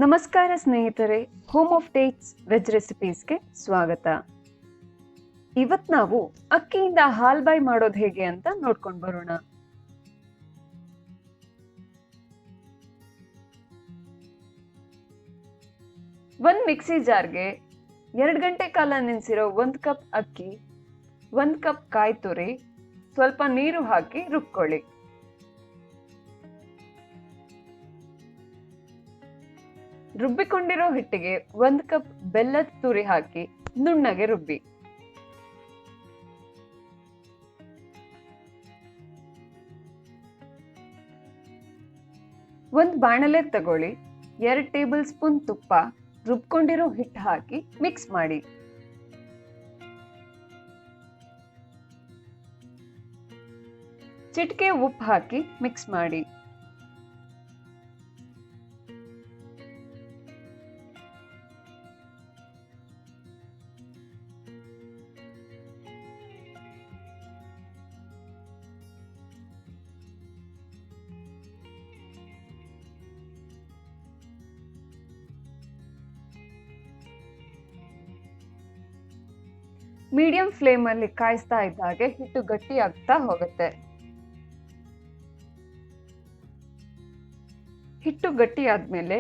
ನಮಸ್ಕಾರ ಸ್ನೇಹಿತರೆ, home of takes veg ರೆಸಿಪೀಸ್ಗೆ ಸ್ವಾಗತ. ಇವತ್ತು ನಾವು ಅಕ್ಕಿಯಿಂದ ಹಾಲ್ಬಾಯ್ ಮಾಡೋದು ಹೇಗೆ ಅಂತ ನೋಡ್ಕೊಂಡು ಬರೋಣ. ಒಂದು ಮಿಕ್ಸಿ ಜಾರ್ಗೆ 2 ಗಂಟೆ ಕಾಲ ನೆನೆಸಿರೋ 1 ಕಪ್ ಅಕ್ಕಿ, 1 ಕಪ್ ಕಾಯಿ ತುರಿ, ಸ್ವಲ್ಪ ನೀರು ಹಾಕಿ ರುಬ್ಕೊಳ್ಳಿ. ರುಬ್ಬಿಕೊಂಡಿರೋ ಹಿಟ್ಟಿಗೆ 1 ಕಪ್ ಬೆಲ್ಲದ ತುರಿ ಹಾಕಿ ನುಣ್ಣಗೆ ರುಬ್ಬಿ. ಒಂದು ಬಾಣಲೆ ತಗೊಳ್ಳಿ, 2 ಟೇಬಲ್ ಸ್ಪೂನ್ ತುಪ್ಪ, ರುಬ್ಕೊಂಡಿರೋ ಹಿಟ್ಟು ಹಾಕಿ ಮಿಕ್ಸ್ ಮಾಡಿ. ಚಿಟಿಕೆ ಉಪ್ಪು ಹಾಕಿ ಮಿಕ್ಸ್ ಮಾಡಿ. ಮೀಡಿಯಂ ಫ್ಲೇಮ್ ಅಲ್ಲಿ ಕಾಯಿಸ್ತಾ ಇದ್ದಾಗೆ ಹಿಟ್ಟು ಗಟ್ಟಿ ಆಗ್ತಾ ಹೋಗುತ್ತೆ. ಹಿಟ್ಟು ಗಟ್ಟಿ ಆದ್ಮೇಲೆ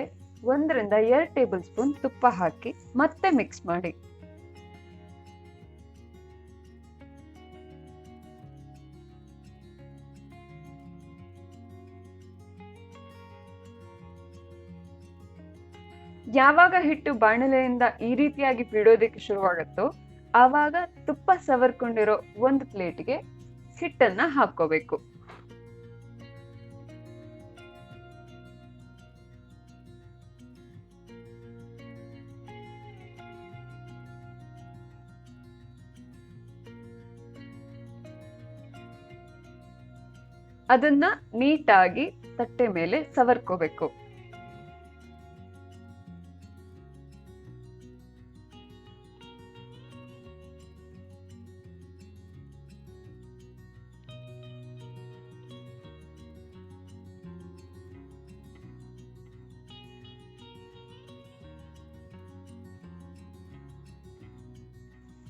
1 ರಿಂದ 2 ಟೇಬಲ್ ಸ್ಪೂನ್ ತುಪ್ಪ ಹಾಕಿ ಮತ್ತೆ ಮಿಕ್ಸ್ ಮಾಡಿ. ಯಾವಾಗ ಹಿಟ್ಟು ಬಾಣಲೆಯಿಂದ ಈ ರೀತಿಯಾಗಿ ಬಿಡೋದಕ್ಕೆ ಶುರುವಾಗುತ್ತೋ ಆವಾಗ ತುಪ್ಪ ಸವರ್ಕೊಂಡಿರೋ 1 ಪ್ಲೇಟ್ಗೆ ಹಿಟ್ಟನ್ನ ಹಾಕೋಬೇಕು. ಅದನ್ನ ನೀಟಾಗಿ ತಟ್ಟೆ ಮೇಲೆ ಸವರ್ಕೋಬೇಕು.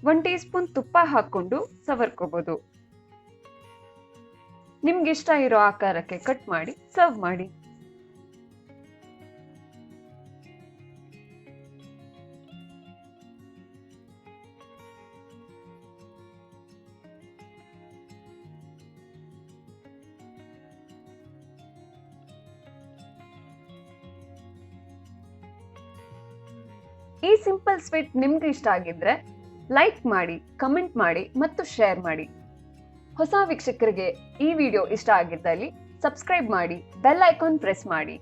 ಒಂದು ಟೀ ಸ್ಪೂನ್ ತುಪ್ಪ ಹಾಕೊಂಡು ಸವರ್ಕೋಬಹುದು. ನಿಮ್ಗೆ ಇಷ್ಟ ಇರೋ ಆಕಾರಕ್ಕೆ ಕಟ್ ಮಾಡಿ ಸರ್ವ್ ಮಾಡಿ. ಈ ಸಿಂಪಲ್ ಸ್ವೀಟ್ ನಿಮ್ಗೆ ಇಷ್ಟ ಆಗಿದ್ರೆ ಲೈಕ್ ಮಾಡಿ, ಕಮೆಂಟ್ ಮಾಡಿ ಮತ್ತು ಶೇರ್ ಮಾಡಿ. ಹೊಸ ವೀಕ್ಷಕರಿಗೆ ಈ ವಿಡಿಯೋ ಇಷ್ಟ ಆಗಿದ್ದಲ್ಲಿ ಸಬ್ಸ್ಕ್ರೈಬ್ ಮಾಡಿ, ಬೆಲ್ ಐಕಾನ್ ಪ್ರೆಸ್ ಮಾಡಿ.